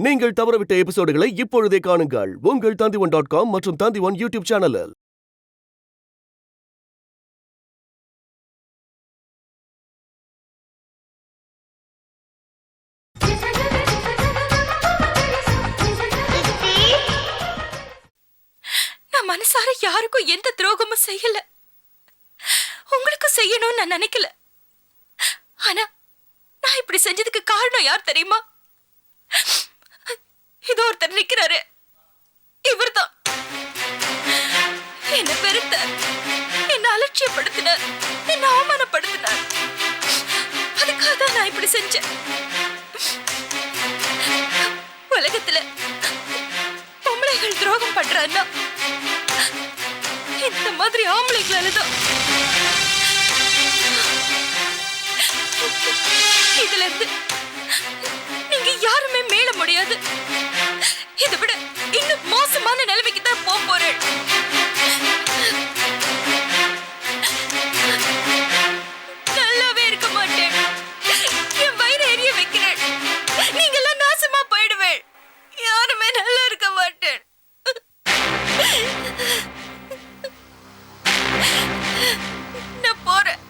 நீங்கள் தவறவிட்ட எபிசோடுகளை இப்பொழுதே காணுங்கள் உங்கள் Tandivan.com மற்றும் Tandivan யூடியூப் சேனலில். நான் மனசார யாருக்கும் எந்த துரோகமும் செய்யல. உங்களுக்கு செய்யணும்னு நான் நினைக்கல. ஆனா நான் இப்படி செஞ்சதுக்கு காரணம் யார் தெரியுமா? இதோ ஒருத்தர் நிக்கிறாரு. இவர்தான் என்ன வெறுத்தார், என்ன அலட்சியப்படுத்தினார், என்ன அவமானப்படுத்தினார். அதுக்காக தான் நான் இப்படி செஞ்சேன். உலகத்துல பொம்பளைகள் துரோகம் பண்றான்னா இந்த மாதிரி ஆம்பளைகளாலதான். இதுல இருந்து நீங்க யாருமே மேல முடியாது. இதை விட இன்னும் மோசமான நிலைமைக்கு தான் போறேன். நல்லாவே இருக்க மாட்டேன். என் வயிறு எரிய வைக்கிறேன். நீங்க எல்லாம் நாசமா போயிடுவேன். யாருமே நல்லா இருக்க மாட்டேன். நான் போறேன்.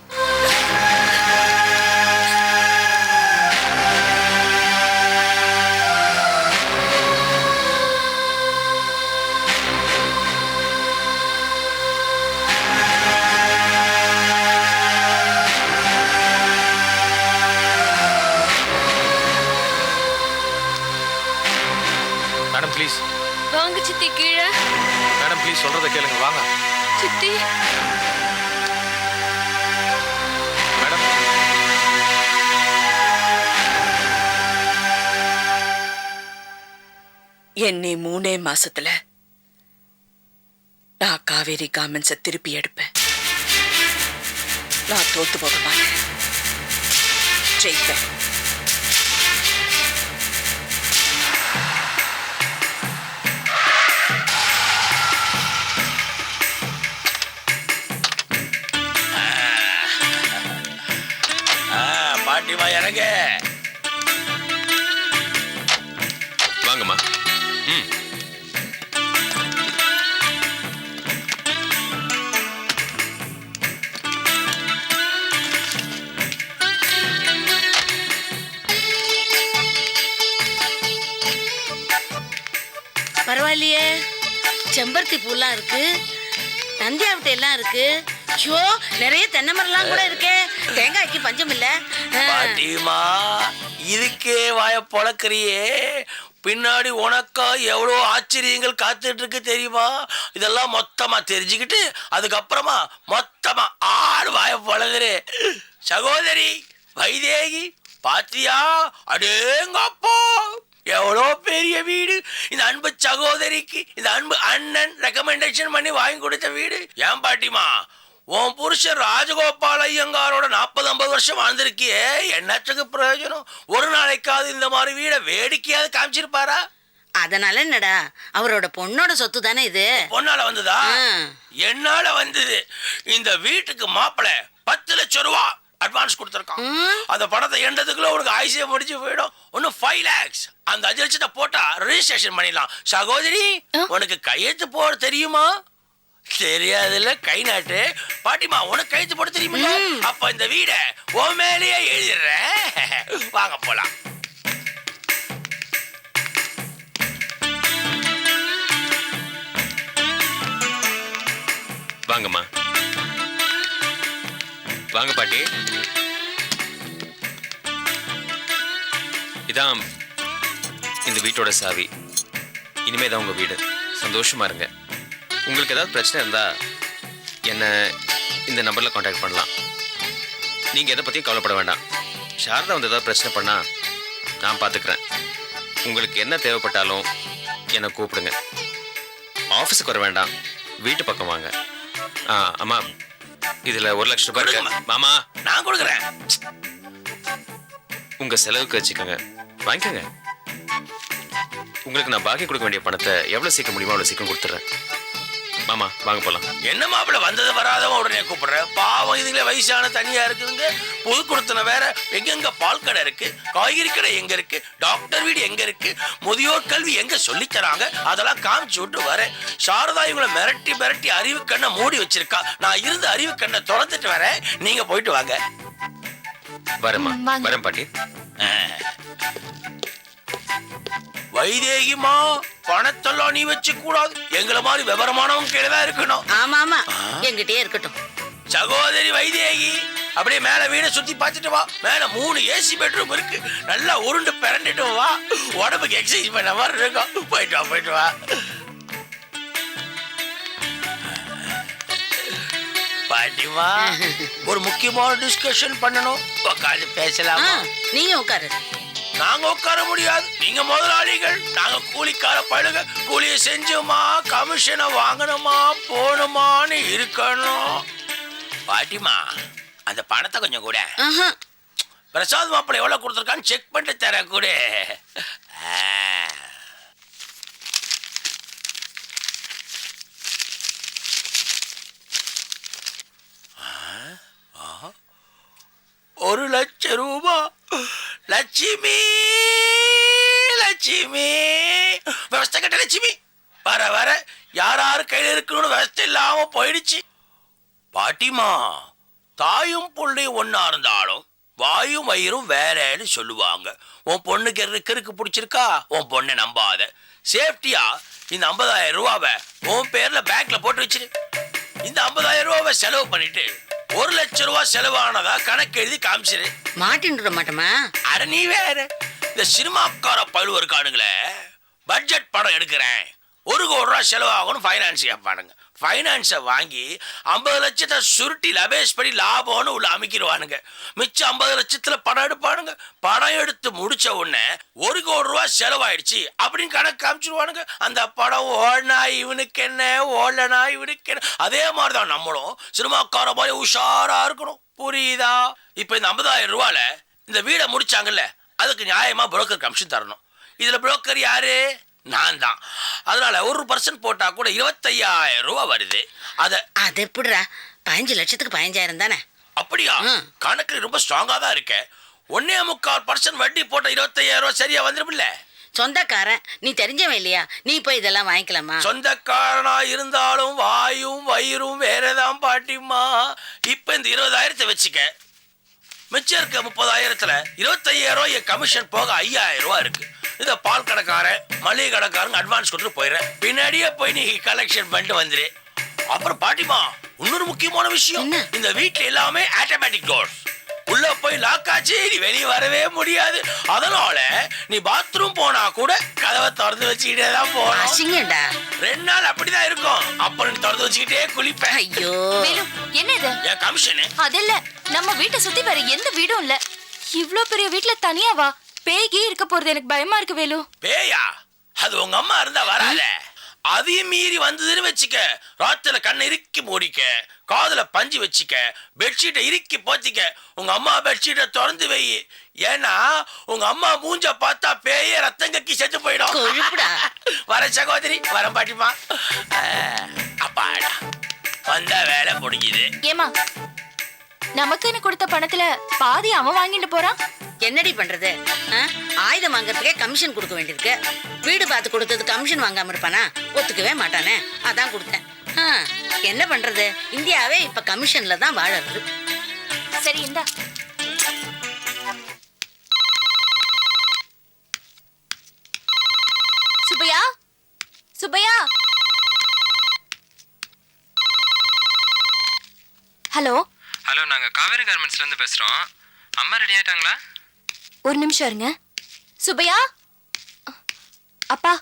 Madam please. வாங்க சித்தி, கீழே. மேடம் ப்ளீஸ் சொல்றத கேளுங்க, வாங்க. சித்தி, மேடம். என்னை 3 மாசத்துல நான் காவேரி கார்மெண்ட்ஸை திருப்பி எடுப்பேன். நான் தோத்து போக மாட்டேன், ஜெயிப்பேன். பாட்டிமா இறங்க. வாங்கம்மா. பரவாயில்லையே, செம்பருத்தி பூலாம் இருக்கு, நந்தியாவட்டை எல்லாம் இருக்கு. ஐயோ, நிறைய தென்னை மரம்லாம் கூட இருக்கே. தேங்காய்க்கு பஞ்சம் இல்ல. பாட்டிமா இதுக்கே வாய பொழக்கிறியே, பின்னாடி உனக்கா எவ்வளோ ஆச்சரியங்கள் காத்துட்டு இருக்கு தெரியுமா? இதெல்லாம் மொத்தமா தெரிஞ்சுக்கிட்டு அதுக்கப்புறமா மொத்தமா ஆடு வாய பொழகுறே. சகோதரி வைதேகி பாத்தியா? அடேங்கப்போ, எவ்வளோ பெரிய வீடு. இந்த அன்பு சகோதரிக்கு இந்த அன்பு அண்ணன் ரெக்கமெண்டேஷன் பண்ணி வாங்கி கொடுத்த வீடு. ஏன் பாட்டிமா, உன் புருஷன் ராஜகோபால் ஐயங்காரோட 40-50 வருஷம் வாழ்ந்திருக்கியே, என்னத்துக்கு பிரயோஜனம்? ஒரு நாளைக்காவது இந்த மாதிரி வீடை வேடிக்கையாவது காமிச்சிருப்பாரா? அதனால என்னடா, அவரோட பொண்ணோட சொத்து தானே இது. பொண்ணால வந்ததா? என்னால வந்தது. இந்த வீட்டுக்கு மாப்பிள்ளை 10 லட்சம் ரூபா அட்வான்ஸ் கொடுத்துருக்கான். அந்த பணத்தை எண்டதுக்குள்ள உனக்கு ஆயுசியம் முடிஞ்சு போயிடும். ஒன்னும் 5 lakhs. அந்த 5 லட்சத்தை போட்டா ரெஜிஸ்ட்ரேஷன் பண்ணிடலாம். சகோதரி, உனக்கு கையெழுத்து போட தெரியுமா? தெரியாதுல்ல, கை நாட்டு. பாட்டிமா உனக்கு கையெழுத்து போட தெரியுமா? அப்ப இந்த வீடை உன் மேலேயே எழுதிடுறேன். வாங்க போலாம். வாங்கம்மா. வாங்க பாட்டி. இதான் இந்த வீட்டோட சாவி. இனிமே தான் உங்க வீடு. சந்தோஷமா இருங்க. உங்களுக்கு ஏதாவது பிரச்சனை இருந்தா என்ன இந்த நம்பர்ல கான்டாக்ட் பண்ணலாம். நீங்க எதை பத்தியும் கவலைப்பட வேண்டாம். சாரதா வந்து ஏதாவது பிரச்சனை பண்ணா நான் பார்த்துக்கிறேன். உங்களுக்கு என்ன தேவைப்பட்டாலும் என்னை கூப்பிடுங்க. ஆஃபீஸுக்கு வர வேண்டாம், வீட்டு பக்கம் வாங்க. அம்மா, இதுல 1 லட்சம் ரூபாய் இருக்கு. மாமா, நான் கொடுக்குறேன். உங்க செலவுக்கு வச்சுக்கோங்க, வாங்கிக்கோங்க. உங்களுக்கு நான் பாக்கி கொடுக்க வேண்டிய பணத்தை எவ்வளவு சீக்கிரம் முடியுமோ அவ்வளவு சீக்கிரம் கொடுத்துட்றேன். மாமா வாங்க போலாம். என்ன மாப்பிள்ள வந்தது வராதவன் உடனே கூப்பிடுற? பாவம் இதுங்களே வயசான தனியா இருக்குதுங்க. புது கொடுத்தன வேற. எங்கெங்க பால் கடை இருக்கு, காய்கறி கடை எங்க இருக்கு, டாக்டர் வீடு எங்க இருக்கு, முதியோர் கல்வி எங்க சொல்லி தராங்க, அதெல்லாம் காமிச்சு விட்டு வரேன். சாரதா இவங்களை மிரட்டி மிரட்டி அறிவு கண்ணை மூடி வச்சிருக்கா. நான் இருந்து அறிவு கண்ணை திறந்துட்டு வரேன். நீங்க போயிட்டு வாங்க. வரேம்மா, வரேன் பாட்டி. வைதேகிமா, பணத்தெல்லாம் நீ வச்சு கூடாது. எங்களை மாதிரி விவரமானவங்க கீழதான் இருக்கணும். ஆமா ஆமா, என்கிட்டயே இருக்கட்டும். சகோதரி வைதேகி, அப்படியே மேல வீட சுத்தி பார்த்துட்டு வா. மேல 3 ஏசி பெட்ரூம் இருக்கு. நல்லா உருண்டு பிறண்டுட்டு வா. உடம்புக்கு எக்ஸசைஸ் பண்ண மாதிரி இருக்கும். போயிட்டு வா, போயிட்டு வா. பாட்டிமா, ஒரு முக்கியமான டிஸ்கஷன் பண்ணணும். உட்காந்து பேசலாமா? நீங்க உட்காரு. நாங்க உட்கார முடியாது. நீங்க முதலாளிகள், நாங்க கூலிக்கார பழுக. கூலியை செஞ்சோமா, கமிஷனை வாங்கணுமா, போகணுமான்னு இருக்கணும். பாட்டிமா, அந்த பணத்தை கொஞ்சம் கூட. பிரசாத் மாப்பிள்ளை எவ்வளவு கொடுத்துருக்கான்னு செக் பண்ணிட்டு தர கூட. ₹1,00,000. லட்சுமி, லட்சுமி, விவசாய கட்ட லட்சுமி. வர வர யார் கையில் இருக்கணும்னு விவசாய இல்லாம போயிடுச்சு. பாட்டிமா, தாயும் புள்ளையும் ஒன்னா இருந்தாலும் வாயும் வயிறும் வேறன்னு சொல்லுவாங்க. உன் பொண்ணுக்கு கிறுக்கு பிடிச்சிருக்கா? உன் பொண்ணை நம்பாத. சேஃப்டியா இந்த 50,000 ரூபாவை உன் பேர்ல பேங்க்ல போட்டு வச்சிரு. இந்த 50,000 ரூபாவை செலவு பண்ணிட்டு ₹1,00,000 செலவானதா கணக்கு எழுதி காமிச்சிரு. மாட்டின்னு மாட்டோமா? அட நீ வேற. இந்த சினிமாக்கார பழுவ இருக்கானுங்களே, பட்ஜெட் படம் எடுக்கிறேன், ₹1,00,000 செலவாகணும் ஃபைனான்ஸ் கேட்பானுங்க. ஃபைனான்ஸை வாங்கி 50 லட்சத்தை சுருட்டி லபேஷ் படி லாபம்னு உள்ள அமைக்கிடுவானுங்க. மிச்சம் 50 லட்சத்துல படம் எடுப்பானுங்க. படம் எடுத்து முடிச்ச உடனே ₹1,00,000 செலவாயிடுச்சு அப்படின்னு கணக்கு காமிச்சிருவானுங்க. அந்த படம் ஓடனா இவனுக்கு என்ன, ஓடலனா இவனுக்கு என்ன. அதே மாதிரிதான் நம்மளும் சினிமாக்கார மாதிரி உஷாரா இருக்கணும். புரியுதா? இப்ப இந்த 50,000 ரூபால இந்த வீடை முடிச்சாங்கல்ல, அதுக்கு நியாயமா புரோக்கர் கமிஷன் தரணும். இதுல புரோக்கர் யாரு? நான் தான். அதனால 1% போட்டா கூட 25,000 ரூபாய் வருது. அது எப்படிடா? 15 லட்சத்துக்கு 15,000 தானே? அப்படியா? கணக்கு ரொம்ப ஸ்ட்ராங்கா தான் இருக்க. 1.25% வட்டி போட்ட 25,000 ரூபாய் சரியா வந்துருமில்ல? சொந்தக்காரன், நீ தெரிஞ்சவன் இல்லையா? நீ போய் இதெல்லாம் வாங்கிக்கலாமா? சொந்தக்காரனா இருந்தாலும் வாயும் வயிறும் வேறதான் பாட்டிமா. இப்ப இந்த 20,000 வச்சுக்க. மிச்சம் இருக்க 30,000த்துல 25,000 என் கமிஷன் போக 5,000 ரூபாய் இருக்கு. இத பால் கடைக்காரன், மளிகை கடைக்காரங்க அட்வான்ஸ் கொடுத்து போயிடுறேன். பின்னாடியே போய் நீ கலெக்ஷன் பண்ணிட்டு வந்துரு. அப்புறம் பாட்டிமா, இன்னொரு முக்கியமான விஷயம், இந்த வீட்டுல எல்லாமே ஆட்டோமேட்டிக் டோர்ஸ். உள்ள போய் லாக் ஆச்சு, நீ வெளியே வரவே முடியாது. அதனால நீ பாத்ரூம் போனா கூட கதவை திறந்து வச்சுக்கிட்டே தான் போகணும். 2 நாள் அப்படிதான் இருக்கும். அப்புறம் நீ திறந்து வச்சுக்கிட்டே குளிப்பேன். ஐயோ, என்ன இது? என் கமிஷன் அது இல்ல, நம்ம வீட்டை சுத்தி வேற எந்த வீடும் இல்ல. இவ்ளோ பெரிய வீட்டுல தனியாவா? பேய்கி இருக்க போறது எனக்கு பயமா இருக்கு வேலு. பேயா? அது உங்க அம்மா இருந்தா வராத. அதையும் மீறி வந்ததுன்னு வச்சுக்க, ராத்திரில கண்ணை இறுக்கி மூடிக்க, காதுல பஞ்சு வச்சுக்க, பெட்ஷீட்டை இறுக்கி போத்திக்க. உங்க அம்மா பெட்ஷீட்டை திறந்து வை. ஏன்னா உங்க அம்மா மூஞ்ச பார்த்தா பேயே ரத்தம் கக்கி செத்து போயிடும். வர சகோதரி, வர பாட்டிமா. அப்பாடா, வந்த வேலை முடிஞ்சுது. ஏமா, நமக்குன்னு கொடுத்த பணத்துல பாதி அவன் வாங்கிட்டு போறான். என்னடி பண்றது? ஆயுதம் வாங்கறதுக்கே கமிஷன் கொடுக்க வேண்டியிருக்கு. வீடு பார்த்து கொடுத்தது கமிஷன் வாங்காம இருப்பானா? ஒத்துக்கவே மாட்டானே. அதான் கொடுத்தேன். என்ன பண்றது? இந்தியாவே இப்ப கமிஷன்ல தான் வாழறது. சரி, இந்தா. சுப்பையா, சுப்பையா. ஹலோ ஹலோ, நாங்க காவேரி கார்மெண்ட்ஸ்ல இருந்து பேசுறோம். அம்மா ரெடி ஆயிட்டாங்களா? ஒரு நிமிஷம் இருங்க. சுப்பையா, அப்பா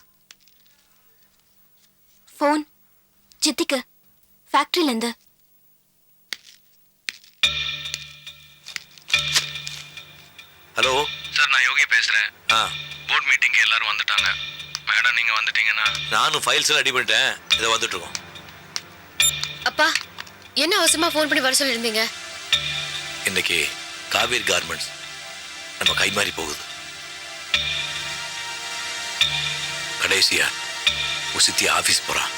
ஃபோன் சித்திக்கு ஃபேக்டரியில இருந்து. ஹலோ சார், நான் யோகி பேசுறேன். போர்ட் மீட்டிங் எல்லாரும் வந்துட்டாங்க. மேடம் நீங்க வந்துட்டீங்கன்னா? நானும் ஃபைல்ஸ் எல்லாம் ரெடி பண்ணிட்டேன். இதை வந்துட்டு இருக்கோம். அப்பா, என்ன அவசரமா ஃபோன் பண்ணி வர சொல்லியிருந்தீங்க? இன்னைக்கு காவேரி கார்மெண்ட்ஸ் நம்ம கை மாறி போகுது. கடைசியா ஒரு சித்தி ஆபீஸ் போறான்.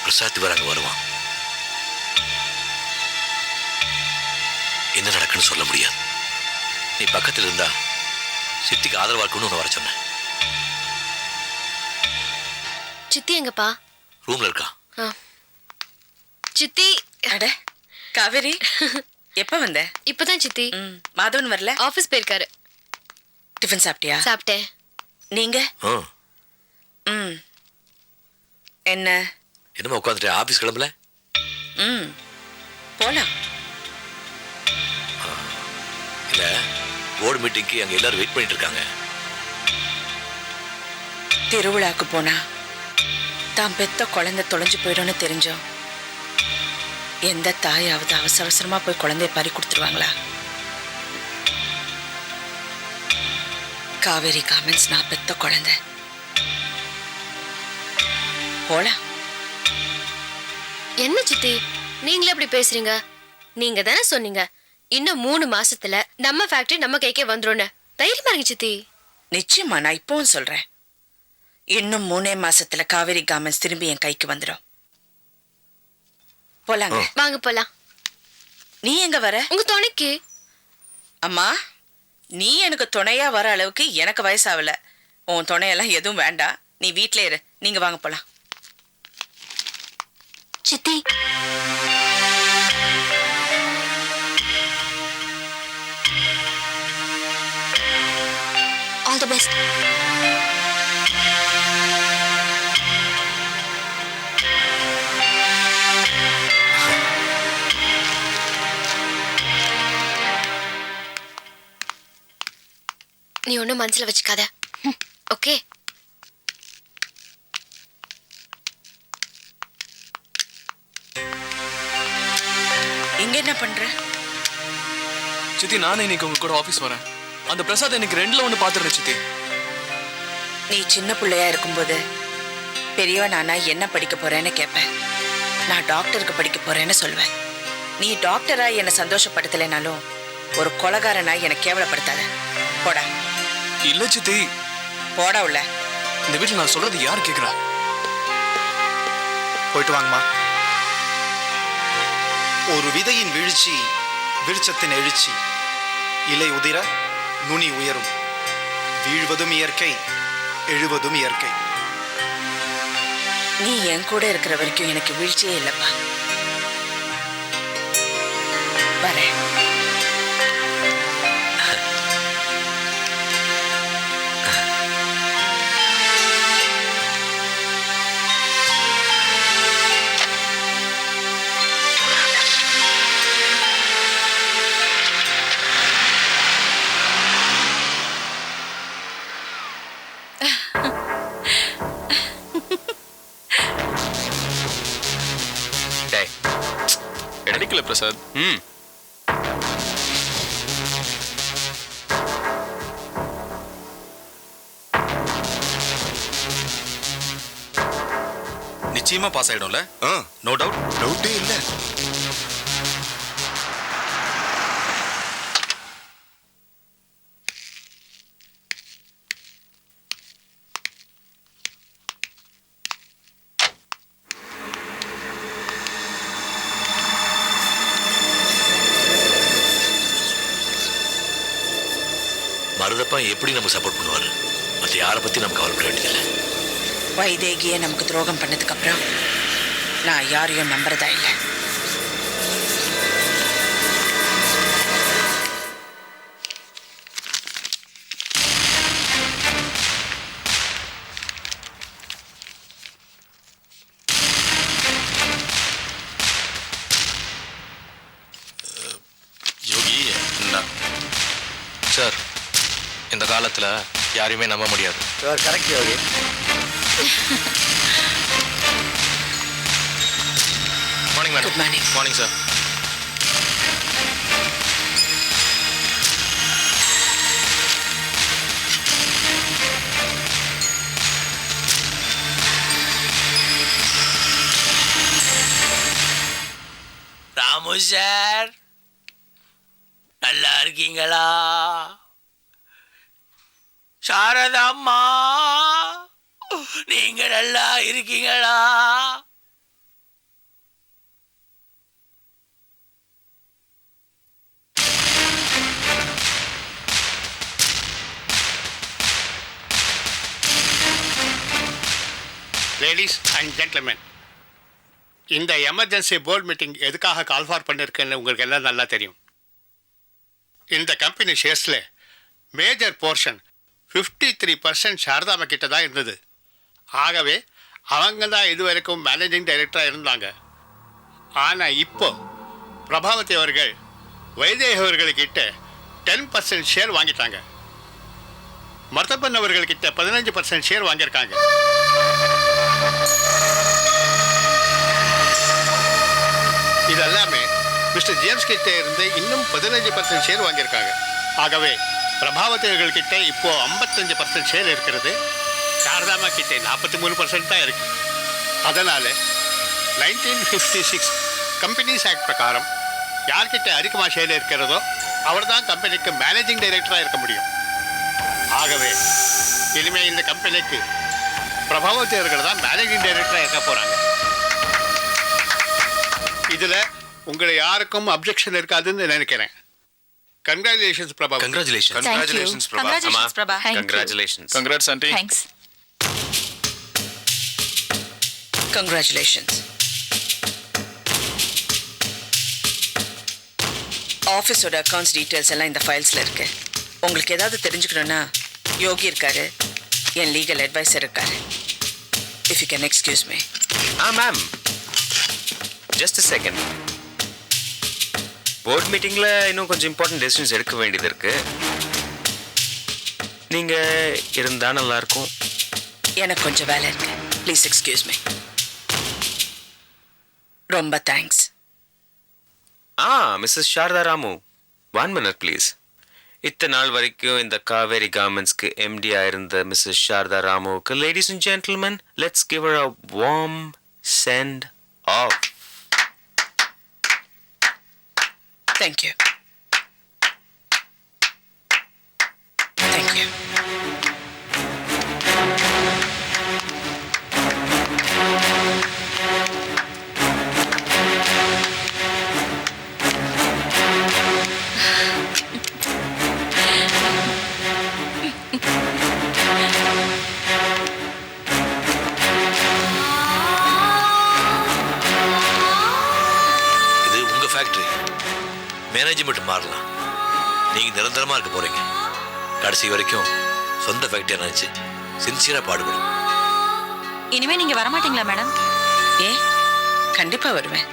பிரசாத் வேற அங்க வருவான். என்ன நடக்குன்னு சொல்ல முடியாது. நீ பக்கத்தில் இருந்தா சித்திக்கு ஆதரவா இருக்குன்னு உன்னை வர சொன்னேன். சித்தி எங்கப்பா? ரூம்ல இருக்கா? சித்தி. அட காவேரி, எப்ப வந்த? இப்பதான் சித்தி. மாதவன் வரல? ஆபீஸ் போயிருக்காரு. டிஃபன் சாப்பிட்டியா? சாப்பிட்டேன். நீங்க? என்ன என்னமா உட்காந்துட்டு ஆபீஸ் கிளம்பல? போலாம். இல்ல, போர்டு மீட்டிங்க்கு அங்க எல்லாரும் வெயிட் பண்ணிட்டு இருக்காங்க. திருவிழாக்கு போனா தான் பெத்த குழந்தை தொலைஞ்சு போயிடும்னு தெரிஞ்சோம். எந்த தாயாவது அவசர அவசரமா போய் குழந்தைய பறி கொடுத்துருவாங்களா? காவேரி காமெண்ட்ஸ் நான் பெத்த குழந்தை. போலாம். என்ன சித்தி நீங்களே அப்படி பேசுறீங்க? நீங்க தானே சொன்னீங்க இன்னும் 3 மாசத்துல நம்ம ஃபேக்டரி நம்ம கைக்கே வந்துரும்னு. தைரியமா இருங்க சித்தி. நிச்சயமா, நான் இப்பவும் சொல்றேன். இன்னும் 3 மாசத்துல காவேரி காமெண்ட்ஸ் திரும்பி என் கைக்கு வந்துடும். போலாங்க. வாங்க போலாம். நீ எங்க வர? உங்க துணைக்கு. அம்மா, நீ எனக்கு துணையா வர அளவுக்கு எனக்கு வயசாகல. உன் துணையெல்லாம் எதுவும் வேண்டாம். நீ வீட்டிலே இரு. நீங்க வாங்க போலாம். சித்தி ஆல் தி பெஸ்ட். நீ ஒன்னும் மனசுல வச்சுக்காத. ஓகே? இங்க என்ன பண்ற? சித்தி, நானே இன்னைக்கு உங்க கூட ஆபீஸ் வரேன். அந்த பிரசாத் எனக்கு 2ல 1 பாத்துறேன் சித்தி. நீ சின்ன பிள்ளையா இருக்கும்போது பெரியவன் நானா என்ன படிக்க போறேன்னு கேட்பேன். நான் டாக்டருக்கு படிக்க போறேன்னு சொல்வேன். நீ டாக்டரா என்னை சந்தோஷப்படுத்தலைனாலும் ஒரு கொலைகாரனா என்னை கேவலப்படுத்தாத. போடா. இல்ல சித்தி. போடா உள்ள. இந்த வீட்டுல நான் சொல்றது யார் கேக்குறா? போயிட்டு வாங்கம்மா. ஒரு விதையின் வீழ்ச்சி விருட்சத்தின் எழுச்சி. இலை உதிர நுனி உயரும். வீழ்வதும் இயற்கை, எழுவதும் இயற்கை. நீ என் கூட இருக்கிற வரைக்கும் எனக்கு வீழ்ச்சியே இல்லப்பா. வரேன். எடுக்கல பிரசாத். நிச்சயமா பாஸ் ஆயிடும்ல? No doubt. டவுட்டே இல்ல. மருதப்பா எப்படி நமக்கு சப்போர்ட் பண்ணுவாரு? மற்ற யாரை பத்தி நமக்கு கவலைப்பட வேண்டியதில்லை. வைதேகியை நமக்கு துரோகம் பண்ணதுக்கு அப்புறம் நான் யாரையும் நம்புறதா இல்லை. யோகி, சார், இந்த காலத்துல யாரையுமே நம்ப முடியாது. Correct Yogi. Morning madam. Good morning. Morning sir. Ramu sir, நல்லா இருக்கீங்களா? சாரதாம்மா, நீங்க நல்லா இருக்கீங்களா? லேடிஸ் அண்ட் ஜென்டில்மென், இந்த எமர்ஜென்சி போர்ட் மீட்டிங் எதுக்காக கால் ஃபார் பண்ணியிருக்குன்னு உங்களுக்கு எல்லாம் நல்லா தெரியும். இந்த கம்பெனி ஷேர்ஸில் மேஜர் போர்ஷன் 53% சாரதாமா கிட்ட தான் இருந்தது. ஆகவே அவங்க தான் இது வரைக்கும் மேனேஜிங் டைரக்டராக இருந்தாங்க. ஆனால் இப்போ பிரபாவதி அவர்கள் வைதேகி அவர்கள்கிட்ட 10% ஷேர் வாங்கிட்டாங்க. மர்த்தப்பன் அவர்கள்கிட்ட 15% ஷேர் வாங்கியிருக்காங்க. இதெல்லாமே மிஸ்டர் ஜேம்ஸ் கிட்ட இருந்து இன்னும் 15% ஷேர் வாங்கியிருக்காங்க. ஆகவே பிரபாவதி அவர்கள்கிட்ட இப்போ 55% ஷேர் இருக்கிறது. சாரதாமா கிட்ட 43% தான் இருக்கு. அதனால 1956 கம்பெனிஸ் ஆக்ட் பிரகாரம் யார்கிட்ட அதிகமாக ஷேர் இருக்கிறதோ அவர் தான் கம்பெனிக்கு மேனேஜிங் டைரக்டராக இருக்க முடியும். ஆகவே இனிமேல் இந்த கம்பெனிக்கு பிரபாவதி அவர்கள் தான் மேனேஜிங் டைரக்டராக இருக்க போகிறாங்க. இதில் உங்களை யாருக்கும் அப்ஜெக்ஷன் இருக்காதுன்னு நினைக்கிறேன். Congratulations Prabha. Congratulations Prabha. Congratulations. Congrats aunty. Thanks. Congratulations. ஆஃபீஸோட அக்கௌண்ட்ஸ் டீட்டெயில்ஸ் எல்லாம் இந்த ஃபைல்ஸில் இருக்கு. உங்களுக்கு ஏதாவது தெரிஞ்சுக்கணுன்னா யோகி இருக்காரு, என் லீகல் அட்வைசர் இருக்காரு. If you can excuse me. Ma'am, just a second. Board மீட்டிங்கில் இன்னும் கொஞ்சம் இம்பார்ட்டன்ட் டெசிஷன்ஸ் எடுக்க வேண்டியது இருக்கு. நீங்கள் இருந்தால் நல்லாயிருக்கும். எனக்கு கொஞ்சம் வேலை இருக்கு. Please excuse me. ரொம்ப thanks. Mrs Sharada Ramu, 1 minute please. இத்தனை நாள் வரைக்கும் இந்த காவேரி கார்மெண்ட்ஸ்க்கு எம்டியாக இருந்த மிஸ்ஸஸ் சாரதா ராமுவுக்கு ladies and gentlemen, let's give her a warm send off. Thank you. Thank you. இது உங்க ஃபேக்டரி. மேனேஜ்மெண்ட் மாறலாம், நீங்க நிரந்தரமா இருக்க போறீங்க. கடைசி வரைக்கும் சொந்த ஃபேக்டரியா நினைச்சு சின்சியரா பாடுபடும். இனிமே நீங்க வரமாட்டீங்களா மேடம்? கண்டிப்பா வருவேன்.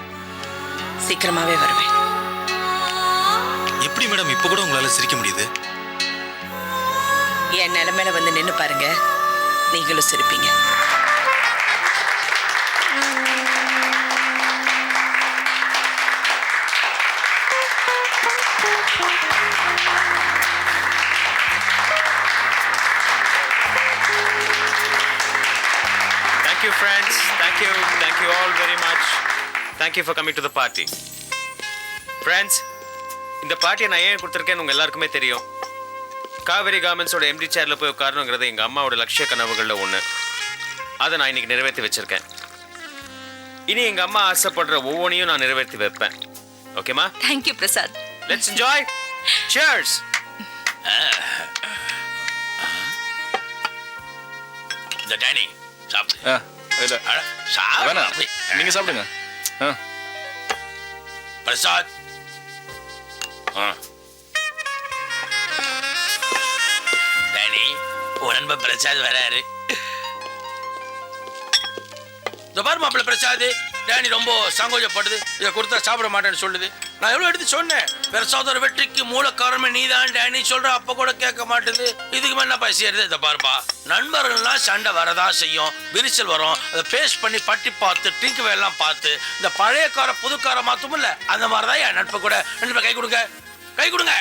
சீக்கிரமாவே வருவேன். எப்படி மேடம் இப்போ கூட உங்களால சிரிக்க முடியுது? என் நிலைமையில வந்து நின்னு பாருங்க, நீங்களும் சிரிப்பீங்க. Thank you friends. Thank you all very much. Thank you for coming to the party. Friends, இந்த பார்ட்டியை நான் ஏன் கொடுத்துருக்கேன்னு உங்கள் எல்லாருக்குமே தெரியும். காவேரி கார்மெண்ட்ஸோட எம்டி சேர்ல போய் உட்காரணுங்கிறது எங்கள் அம்மாவோட லட்சிய கனவுகளில் ஒன்று. அதை நான் இன்னைக்கு நிறைவேற்றி வச்சிருக்கேன். இனி எங்கள் அம்மா ஆசைப்படுற ஒவ்வொன்றையும் நான் நிறைவேற்றி வைப்பேன். ஓகேமா? Thank you Prasad. Let's enjoy. Cheers. இந்த டேனி சாப்பிடு. நீங்க சாப்பிடுங்க. பிரசாத், டேனி உன் நண்பன் பிரசாத் வராரு. இந்த பாரு மாப்பிள்ள பிரசாத், டேனி ரொம்ப சங்கோஜப்படுது. இதை கொடுத்தா சாப்பிட மாட்டேன்னு சொல்லுது. நான் எவ்வளோ எடுத்து சொன்னேன், பிரசாதோட வெற்றிக்கு மூல காரணமே நீதான் டேனி சொல்ற. அப்ப கூட கேட்க மாட்டேது. இதுக்கு மேல என்ன பேசிடுது? இதை பாருப்பா, நண்பர்கள்லாம் சண்டை வரதான் செய்யும், விரிசல் வரும். அதை பேஸ்ட் பண்ணி பட்டி பார்த்து ட்ரிங்க் எல்லாம் பார்த்து இந்த பழைய கார புது கார மாத்தும் இல்ல, அந்த மாதிரிதான் என் நட்பு கூட. ரெண்டு பேர் கை கொடுங்க, கை கொடுங்க.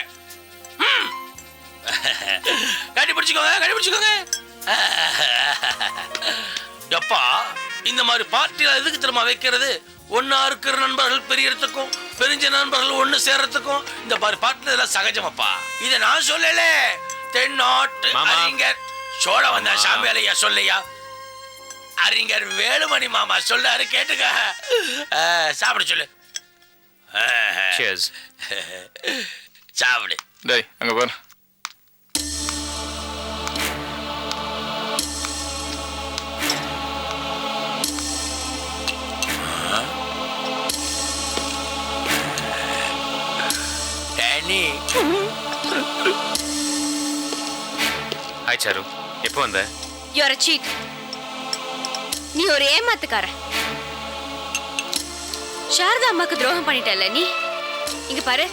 கட்டி பிடிச்சுக்கோங்க, கட்டி பிடிச்சுக்கோங்க. எப்பா இந்த மாதிரி பார்ட்டியில எதுக்கு திரும்ப வைக்கிறது? ஒன்னா இருக்கிற நண்பர்கள் பெரிய இடத்துக்கும், பெரிய நண்பர்கள் ஒண்ணு சேர்றதுக்கும் இந்த மாதிரி பார்ட்டில எல்லாம் சகஜமாப்பா. இதை நான் சொல்லல, தென்னாட்டு அறிஞர் சோழ வந்த சாமியாலையா சொல்லையா, அறிஞர் வேலுமணி மாமா சொல்லாரு, கேட்டுக்க. சாப்பிட சொல்லு. சாப்பிடு. டேய் அங்க பாரு. ஹாய் சாரு, எப்போ வந்த? You are a cheat. நீ ஒரு ஏமாத்துக்கார. சாரதா அம்மாக்கு துரோகம் பண்ணிட்டல நீ. இங்க பாரு,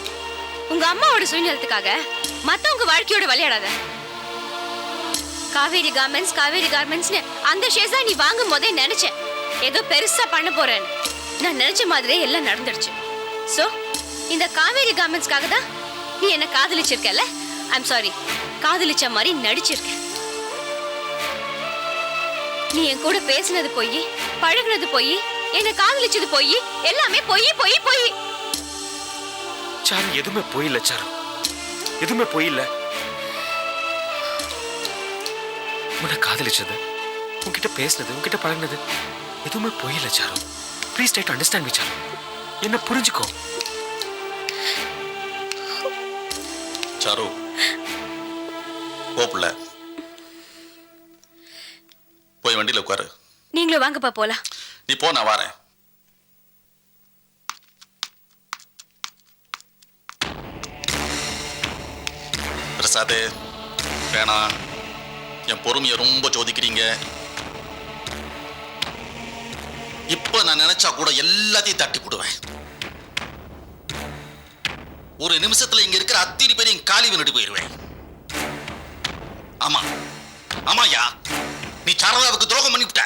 உங்க அம்மாவோட சுயநலத்துக்காக மத்தவங்க வாழ்க்கையோட விளையாடாத. காவேரி கார்மெண்ட்ஸ்னு அந்த ஷேர்ஸ் நீ வாங்கும் போதே நினைச்சேன் ஏதோ பெருசா பண்ண போறேன்னு. நான் நினைச்ச மாதிரியே எல்லாம் நடந்துடுச்சு. சோ இந்த காவேரி கார்மெண்ட்ஸ்க்காக தான் நீ என்ன காதலிச்சிருக்கல. ஐம் சாரி, காதலிச்ச மாதிரி நடிச்சிருக்க. நீ என் கூட பேசினது போய், பழகுனது போய், என்ன காதலிச்சது போய், எல்லாமே போய் போய் போய். சாரு, எதுவுமே போயில்ல சாரு, எதுவுமே போயில்ல. உன்னை காதலிச்சது, உன்கிட்ட பேசினது, உன்கிட்ட பழகினது எதுவுமே போயில்ல Charu. Please try to understand me Charu. என்ன புரிஞ்சுக்கோ சாரு. போப்புல போய் வண்டியில உட்காரு. நீங்களும் வாங்கப்பா போலாம். நீ போ, நான் வரேன். பிரசாத், வேணாம். என் பொறுமையை ரொம்ப சோதிக்கிறீங்க. இப்ப நான் நினைச்சா கூட எல்லாத்தையும் தட்டி போடுவேன். ஒரு நிமிஷத்துல இங்க இருக்கிற அத்தனை பேரையும் காலி பண்ணிட்டு போயிருவேன். ஆமா ஆமாயா, நீ சாரதாவுக்கு துரோகம் பண்ணிவிட்ட.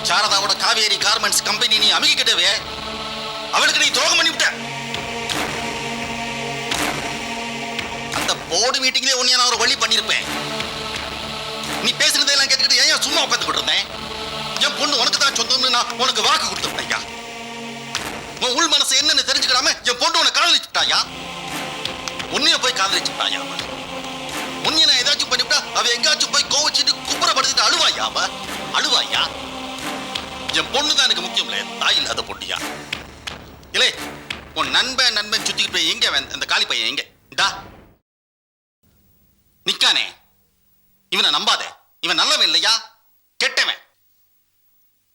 சாரதாவோட காவேரி கார்மெண்ட்ஸ் கம்பெனி நீ அமைக்கிட்டவே, அவளுக்கு நீ துரோகம் பண்ணிவிட்ட. அந்த போர்டு மீட்டிங்லேயே உன்னை நான் ஒரு வழி பண்ணியிருப்பேன். நீ பேசுனதெல்லாம் கேட்டுக்கிட்டு ஏன் சும்மா உட்காந்துக்கிட்டு இருந்தேன்? என் பொண்ணு உனக்கு தான் சொந்தம்னு நான் உனக்கு வாக்கு கொடுத்துட்டேன்யா. உன் உள் மனசு என்னன்னு தெரிஞ்சுக்கிடாம என் பொண்ணு உன்னை காதலிச்சுட்டாயா. உன்னைய போய் காதலிச்சுட்டாயா? உன்னைய நான் ஏதாச்சும் பண்ணிவிட்டா அவ எங்காச்சும் போய் கோவச்சிட்டு குப்புறப்படுத்திட்டு அழுவாயா? அவ அழுவாயா? என் பொண்ணு தான் எனக்கு முக்கியம் இல்லையா, தாய் இல்லாத பொட்டியா? இல்லை, உன் நண்பன் சுத்திக்கிட்டு போய் எங்க அந்த காலி பையன் எங்க டா நிக்கானே? இவனை நம்பாத, இவன் நல்லவன் இல்லையா, கெட்டவன்.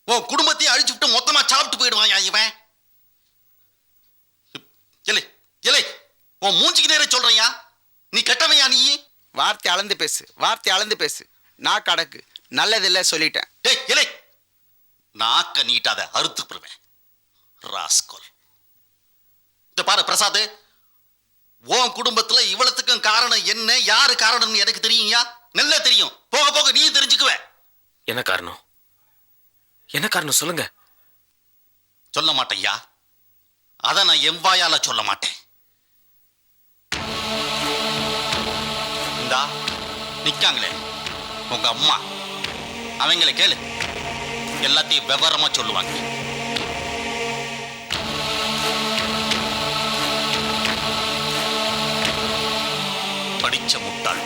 உன் குடும்பத்தையும் அழிச்சு விட்டு மொத்தமா சாப்பிட்டு போயிடுவான் இவன். இல்லை இல்லை, உன் மூஞ்சிக்கு நேர சொல்றையா, நீ கெட்டவையா? நீ வார்த்தை அளந்து பேசு. நான் கடக்கு நல்லதில்லை சொல்லிட்டேன். டேய் இல்லை, நாக்க நீட்டாத, அறுத்து போடுவேன் ராஸ்கோல். இந்த பாரு பிரசாத், உன் குடும்பத்துல இவ்வளத்துக்கும் காரணம் என்ன, யாரு காரணம்னு எனக்கு தெரியும்யா, நல்லா தெரியும். போக போக நீ தெரிஞ்சுக்குவ. என்ன காரணம்? என்ன காரணம் சொல்லுங்க. சொல்ல மாட்டேயா, அத நான் எவ்வாயால சொல்ல மாட்டேன். இந்தா நிக்காங்களே உங்க அம்மா, அவங்களை கேளு, எல்லாத்தையும் விவரமா சொல்லுவாங்க.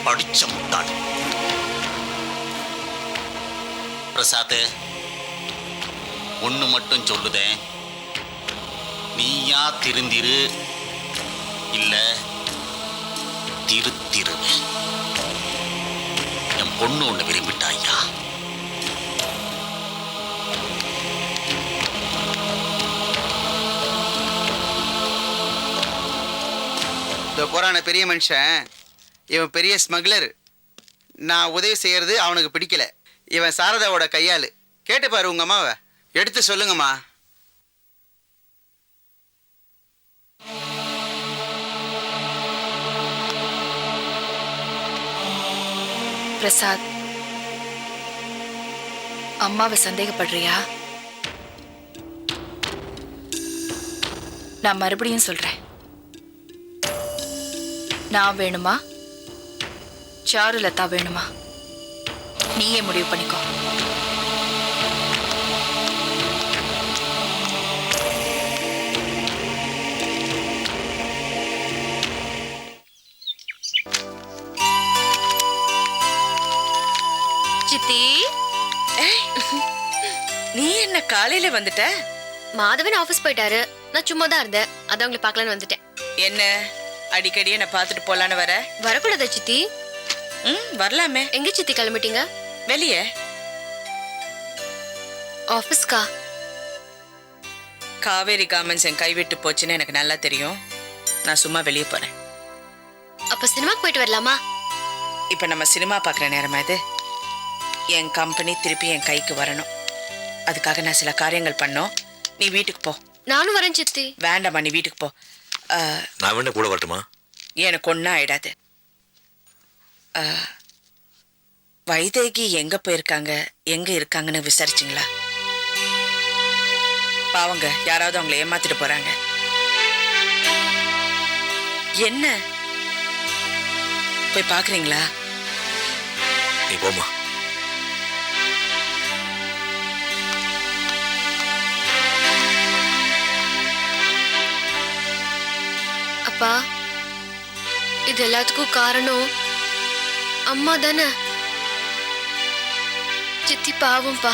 படிச்ச முட்டாள் பிரசாத், ஒண்ணு மட்டும் சொல்லுதேன், நீயா திருந்திரு, இல்ல திருத்திருவேன். என் பொண்ணு ஒண்ணு விரும்பிட்டாயா. இந்த போறான பெரிய மனுஷன், இவன் பெரிய ஸ்மக்லர். நான் உதவி செய்யறது அவனுக்கு பிடிக்கல. இவன் சாரதாவோட கையாளு. கேட்டு பாரு உங்க அம்மாவை, எடுத்து சொல்லுங்கம்மா. பிரசாத், அம்மாவை சந்தேகப்படுறியா? நான் மறுபடியும் சொல்றேன், நான் வேணுமா சாருலதா வேணுமா, நீயே முடிவு பண்ணிக்கோ. சித்தி, நீ என்ன காலையில வந்துட்ட? மாதவன் ஆபீஸ் போயிட்டாரு, நான் சும்மா தான் இருந்தேன், அதான் உங்களை பார்க்கலான்னு வந்துட்டேன். என்ன அடிக்கடி என்ன பார்த்துட்டு போலான்னு வர? வரக்கூடாதா சித்தி? வரலாமே. எங்க சித்தி கிளம்பிட்டீங்க? வெளியே. ஆபீஸ்கா? காவேரி கார்மெண்ட்ஸ் என் கைவிட்டு போச்சுன்னு எனக்கு நல்லா தெரியும். நான் சும்மா வெளியே போறேன். அப்ப சினிமாக்கு போயிட்டு வரலாமா? இப்போ நம்ம சினிமா பார்க்குற நேரமா இது? என் கம்பெனி திருப்பி என் கைக்கு வரணும். அதுக்காக நான் சில காரியங்கள் பண்ணோம். நீ வீட்டுக்கு போ. நானும் வரேன் சித்தி. வேண்டாம்மா, நீ வீட்டுக்கு போ. நான் வேணா கூட வரட்டுமா? எனக்கு ஒன்றும் ஆயிடாது. வைதேகி எங்கே போயிருக்காங்க, எங்கே இருக்காங்கன்னு விசாரிச்சிங்களா? பாவங்க, யாராவது அவங்கள ஏமாத்திட்டு போறாங்க. என்ன போய் பாக்குறீங்களா? நீ போமா. அப்பா, இது எல்லாத்துக்கும் காரணம் அம்மா தானே. சித்தி பாவம்பா.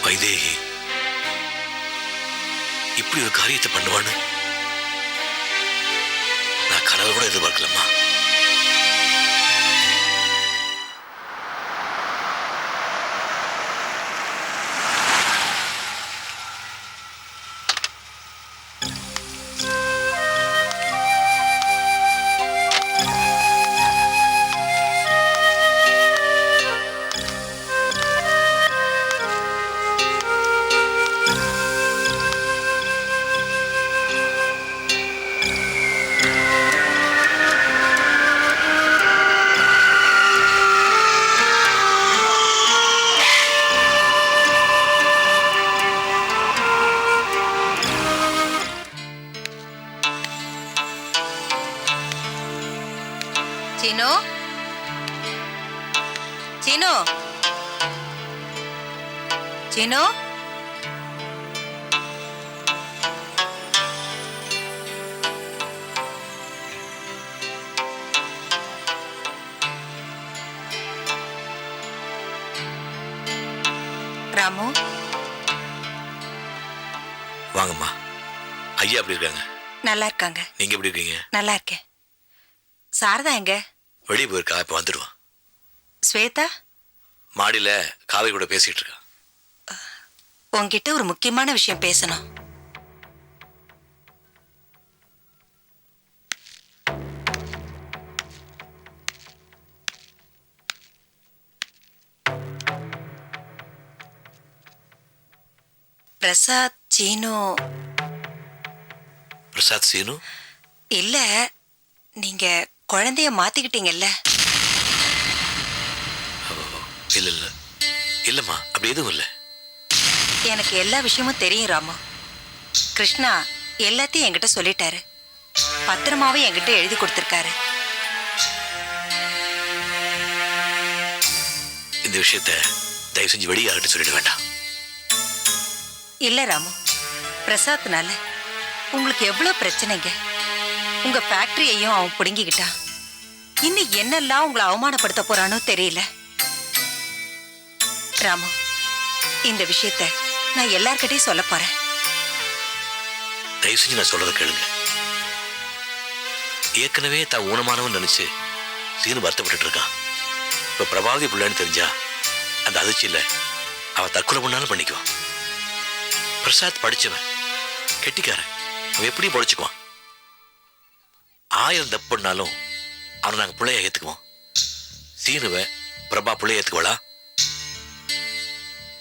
வைதேகி இப்படி ஒரு காரியத்தை பண்ணுவான்னு நான் கனவு கூட எதிர்பார்க்கலம்மா. சீனு, சீனு, சீனு, ராமு. வாங்கம்மா. ஐயா எப்படி இருக்காங்க? நல்லா இருக்காங்க. நீங்க எப்படி இருக்கீங்க? நல்லா இருக்கேன். சாரதா எங்க? வெளியே போயிருக்கா, இப்ப வந்துடுவான். ஸ்வேதா மாடியில காவேரி கூட பேசிட்டு இருக்கா. உன்கிட்ட ஒரு முக்கியமான விஷயம் பேசணும். பிரசாத், சீனு. பிரசாத், சீனு இல்ல, நீங்க குழந்தைய மாத்திக்கிட்டீங்கல்ல? இல்ல இல்ல இல்லம்மா, அப்படி எதுவும் இல்ல. எனக்கு எல்லா விஷயமும் தெரியும் ராமு. கிருஷ்ணா எல்லாத்தையும் என்கிட்ட சொல்லிட்டாரு. பத்திரமாவே என்கிட்ட எழுதி கொடுத்திருக்காரு. இந்த விஷயத்த தயவு செஞ்சு வெளியே யார்கிட்ட சொல்லிட வேண்டாம். இல்ல ராமு, பிரசாத்னால உங்களுக்கு எவ்வளவு பிரச்சனைங்க. உங்க ஃபேக்டரியையும் அவன் பிடுங்கிக்கிட்டான். இன்னும் என்னெல்லாம் உங்களை அவமானப்படுத்த போறானோ தெரியல. ராமு, இந்த விஷயத்த நான் எல்லார்கிட்டையும் சொல்ல போறேன். தயவு செஞ்சு நான் சொல்றத கேளுங்க. ஏற்கனவே தான் ஊனமானவன் நினைச்சு சீனு வருத்தப்பட்டு இருக்கான். இப்ப பிரபாவதி பிள்ளைன்னு தெரிஞ்சா அந்த அதிர்ச்சியில அவன் தற்கொலை பண்ணாலும் பண்ணிக்குவான். பிரசாத் படிச்சவன், கெட்டிக்காரன், அவன் எப்படி பொழைச்சுக்குவான்? 1000 தப்பு பண்ணாலும் அவனை நாங்கள் பிள்ளைய ஏற்றுக்குவோம். சீனுவை பிரபா பிள்ளைய ஏற்றுக்குவாளா?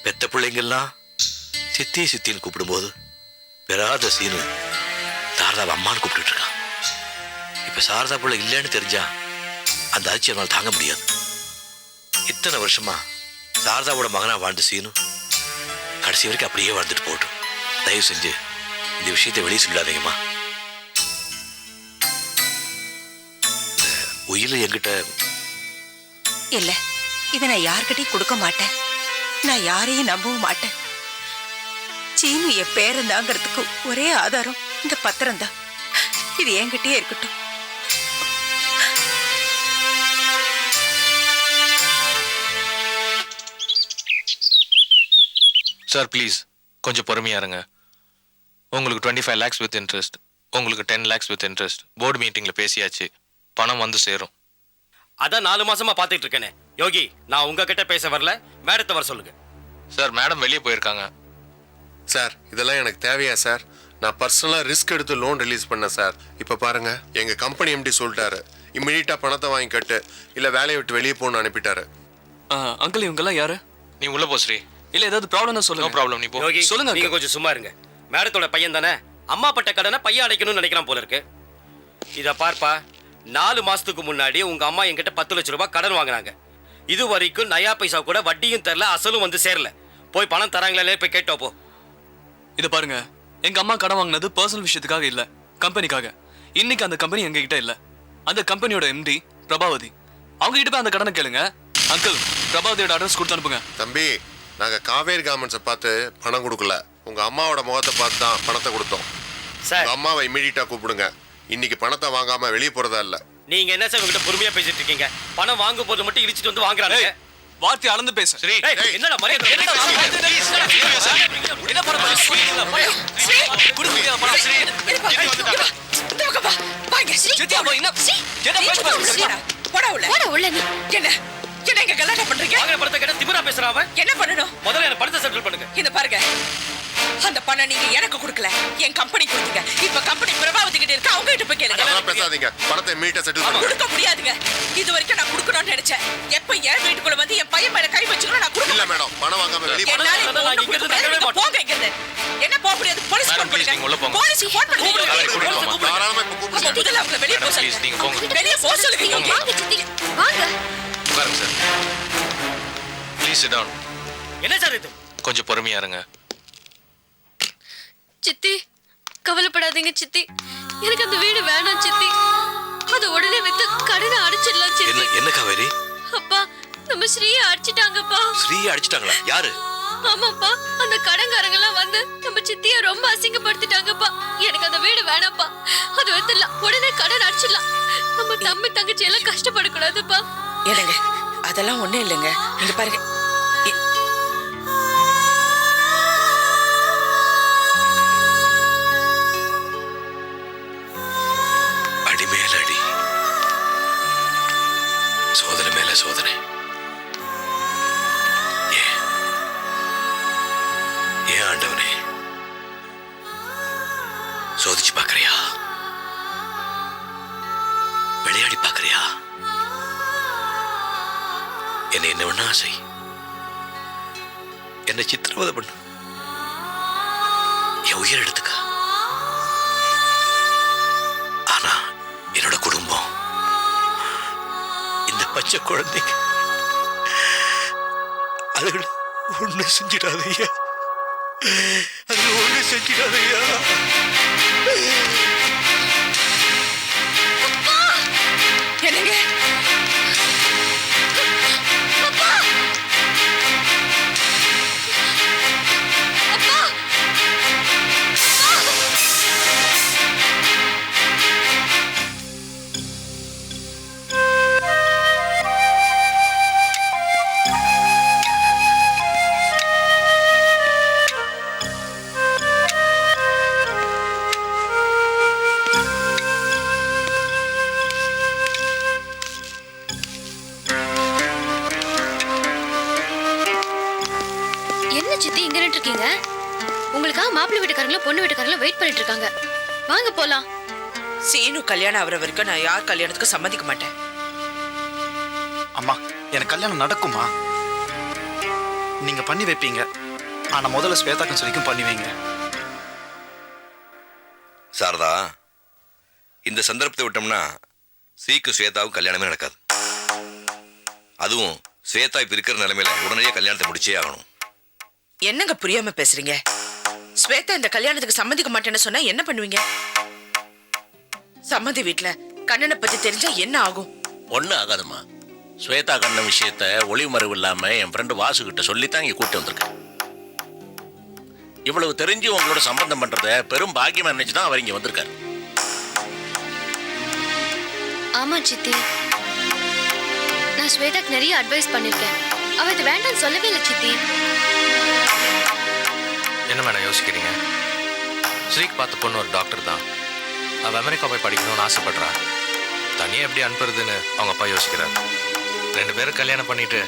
பெத்த பிள்ளைங்கெல்லாம் சித்தி சித்தின்னு கூப்பிடும்போது பெறாத சீனு சாரதாவை அம்மான்னு கூப்பிட்டு இருக்கான். இப்ப சாரதா பிள்ளை இல்லைன்னு தெரிஞ்சா அந்த அதிர்ச்சி அவனால் தாங்க முடியாது. இத்தனை வருஷமா சாரதாவோட மகனா வாழ்ந்த சீனு கடைசி வரைக்கும் அப்படியே வாழ்ந்துட்டு போகட்டும். தயவு செஞ்சு இந்த விஷயத்தை வெளியே சொல்லாதீங்கம்மா. உயிர் என்கிட்ட இல்ல, இதை நான் யார்கிட்டையும் கொடுக்க மாட்டேன். நான் யாரையும் நம்பவும் மாட்டேன். சீனு என் பேரந்தாங்கிறதுக்கு ஒரே ஆதாரம் இந்த பத்திரம் தான். இது என்கிட்டயே இருக்கட்டும். சார் ப்ளீஸ் கொஞ்சம் பொறுமையா இருங்க. உங்களுக்கு 25 lakhs வித் இன்ட்ரெஸ்ட், உங்களுக்கு 10 lakhs வித் இன்ட்ரெஸ்ட். போர்டு மீட்டிங்ல பேசியாச்சு, பணம் வந்து சேரும். அதான் 4 மாசமா பார்த்துட்டு இருக்கேனே. யோகி, நான் உங்ககிட்ட பேச வரல, மேடத்தை வர சொல்லுங்க. சார் மேடம் வெளியே போயிருக்காங்க. சார் இதெல்லாம் எனக்கு தேவையா சார்? நான் பர்சனலாக ரிஸ்க் எடுத்து லோன் ரிலீஸ் பண்ணேன் சார். இப்போ பாருங்க, எங்கள் கம்பெனி எம்டி சொல்லிட்டாரு, இம்மிடியட்டாக பணத்தை வாங்கி கட்டு, இல்லை வேலையை விட்டு வெளியே போகணும்னு அனுப்பிட்டாரு. அங்கிள் இவங்கெல்லாம் யாரு? நீ உள்ள போ ஸ்ரீ. இல்ல ஏதாவது ப்ராப்ளம்னா சொல்லுங்க. நோ ப்ராப்ளம், நீ போ. யோகி சொல்லுங்க நீங்க கொஞ்சம் சும்மா இருங்க. மேடத்தோட பையன் தானே, அம்மா பட்ட கடனை பையன் அடைக்கணும்னு நினைக்கிறான் போல இருக்கு. இத பார்ப்பா, 4 மாசத்துக்கு முன்னாடி உங்க அம்மா என்கிட்ட 10 லட்சம் ரூபாய் கடன் வாங்கினாங்க. இது வரைக்கும் நயா பைசா கூட வட்டியும் தரல, அசலும் வந்து சேரல. போய் பணம் தராங்களே போய் கேட்டோ போ. இத பாருங்க, எங்க அம்மா கடன் வாங்கினது பர்சனல் விஷயத்துக்காக இல்ல, கம்பெனிக்காக. இன்னைக்கு அந்த கம்பெனி எங்க கிட்ட இல்ல. அந்த கம்பெனியோட எம்டி பிரபாவதி, அவங்க கிட்ட போய் அந்த கடனை கேளுங்க. அங்கிள், பிரபாவதியோட அட்ரஸ் கொடுத்து அனுப்புங்க. தம்பி, நாங்கள் காவேரி கார்மெண்ட்ஸை பார்த்து பணம் கொடுக்கல, உங்கள் அம்மாவோட முகத்தை பார்த்து தான் பணத்தை கொடுத்தோம். உங்கள் அம்மாவை இமீடியட்டாக கூப்பிடுங்க. இன்னைக்கு பணத்தை வாங்காமல் வெளியே போகிறதா இல்லை. நீங்க என்ன சார் உங்ககிட்ட பொறுமையா பேசிட்டு இருக்கீங்க? பணம் வாங்கும் போது மட்டும் இடிச்சிட்டு வந்து வாங்குறாங்க. வார்த்தை அளந்து பேசு. ஸ்ரீ, என்னடா மரியாதை? என்ன பண்ண போறீங்க? குடுங்க பணம். ஸ்ரீ, சித்தியா போய் என்ன போடா உள்ள நீ. என்ன எங்க கலாட்டா பண்றீங்க? வாங்குற பணத்தை கேட்டா திமிரா பேசுறான் அவன். என்ன பண்ணணும்? முதல்ல எனக்கு பணத்தை செட்டில் பண்ணுங்க. இந்த பாருங்க, அந்த பணம் நீங்க எனக்கு கொடுக்கல, என் கம்பெனி கொடுத்தீங்க. இப்ப கம்பெனி பிரபாவதி கிட்ட இருக்கு, அவங்க கிட்ட போய் கேளுங்க. அதெல்லாம் பேசாதீங்க, பணத்தை இமீடியட்டா செட்டில் பண்ணுங்க. கொடுக்க முடியாதுங்க. இது வரைக்கும் நான் கொடுக்கணும்னு நினைச்சேன். எப்ப என் வீட்டுக்குள்ள வந்து என் பையன் மேல கை வச்சுக்கணும், நான் கொடுக்க இல்ல மேடம், பணம் வாங்காம வெளியே போங்க. போங்க இங்க இருந்து. என்ன போக முடியாது? போலீஸ் ஃபோன் பண்ணுங்க. போலீஸ்க்கு ஃபோன் பண்ணுங்க. தாராளமா இப்ப கூப்பிடுங்க. முதல்ல அவங்கள வெளிய போக ப்ளீஸ் நீங்க போங்க. சொல்லுங்க. வெளிய போக சொல்லுங்க. வாங்க சித்தி, வாங்க. உட்காருங்க சார். Please sit down. என்ன சார் இது? கொஞ்சம் பொறுமையா இருங்க. சித்தி, கவலைப்படாதீங்க சித்தி. எனக்கு அந்த வீடு வேணாம் சித்தி. அது உடனே வித்து கடனை அடைச்சிடலாம் சித்தி. என்ன காவேரி? அப்பா, நம்ம ஸ்ரீயை அடிச்சிட்டாங்கப்பா. ஸ்ரீயை அடிச்சிட்டாங்களா? யாரு? ஆமாப்பா, அந்த கடன்காரங்க எல்லாம் வந்து நம்ம சித்திய ரொம்ப அசிங்கப்படுத்திட்டாங்கப்பா. எனக்கு அந்த வீடு வேணாப்பா. அது வித்துடலாம், உடனே கடன் அடிச்சிடலாம். நம்ம தம்பி தங்கச்சி எல்லாம் கஷ்டப்படக்கூடாதுப்பா. ஏங்க, அதெல்லாம் ஒண்ணும் இல்லைங்க. நீங்க பாருங்க, அடி மேல அடி, சோதனை மேல சோதனை. ஏன் ஆண்டவனே சோதிச்சு பாக்குறியா? விளையாடி பாக்குறியா? என்ன ஒண்ணா ஆசை, என்ன சித்திரவதை பண்ணு, என் உயிர் எடுத்துக்க. ஆனா என்னோட குடும்பம், இந்த பச்சை குழந்தைங்க, அதுகளை ஒண்ணு செஞ்சிடாதையா, அதுல ஒண்ணு செஞ்சிடாதையா. என்னங்க? என்ன சித்தி இங்க நின்று இருக்கீங்க? உங்களுக்காக மாப்பிள்ளை வீட்டுக்காரங்களும் பொண்ணு வீட்டுக்காரங்களும் வெயிட் பண்ணிட்டு இருக்காங்க. வாங்க போலாம். சீனு கல்யாணம் ஆகிற வரைக்கும் நான் யார் கல்யாணத்துக்கும் சம்மதிக்க மாட்டேன். அம்மா, எனக்கு கல்யாணம் நடக்குமா? நீங்க பண்ணி வைப்பீங்க, ஆனா முதல்ல ஸ்வேதாக்கும் சொல்லிக்கும் பண்ணி வைங்க. சாரதா, இந்த சந்தர்ப்பத்தை விட்டோம்னா ஸ்ரீக்கும் ஸ்வேதாவும் கல்யாணமே நடக்காது. அதுவும் ஸ்வேதா இப்ப இருக்கிற நிலைமையில உடனடியே கல்யாணத்தை முடிச்சே ஆகணும். என்னங்க புரியாம பேசுறீங்க? ஸ்வேதா இந்த கல்யாணத்துக்கு சம்மதிக்க மாட்டேன்னு சொன்னா என்ன பண்ணுவீங்க? சம்மதி வீட்டுல கண்ணனை பத்தி தெரிஞ்சா என்ன ஆகும்? ஒன்றும் ஆகாதுமா. ஸ்வேதா கண்ணன் விஷயத்த ஒளிமறைவு இல்லாம என் ஃப்ரெண்டு வாசு கிட்ட சொல்லித்தான் இங்க கூட்டு வந்திருக்கேன். இவ்வளவு தெரிஞ்சு உங்களோட சம்பந்தம் பண்றத பெரும் பாக்கியமா நினைச்சுதான் அவர் இங்க வந்திருக்காரு. ஆமா சித்தி, நான் ஸ்வேதாக்கு நிறைய அட்வைஸ் பண்ணிருக்கேன். அவ இது வேண்டாம்னு சொல்லவே இல்லை சித்தி. என்ன மேடம் யோசிக்கிறீங்க? ஸ்ரீக்கு பார்த்த பொண்ணு ஒரு டாக்டர் தான். அவ அமெரிக்கா போய் படிக்கணும்னு ஆசைப்படுறா. தனியாக எப்படி அனுப்புறதுன்னு அவங்க அப்பா யோசிக்கிறார். 2 பேரும் கல்யாணம் பண்ணிட்டு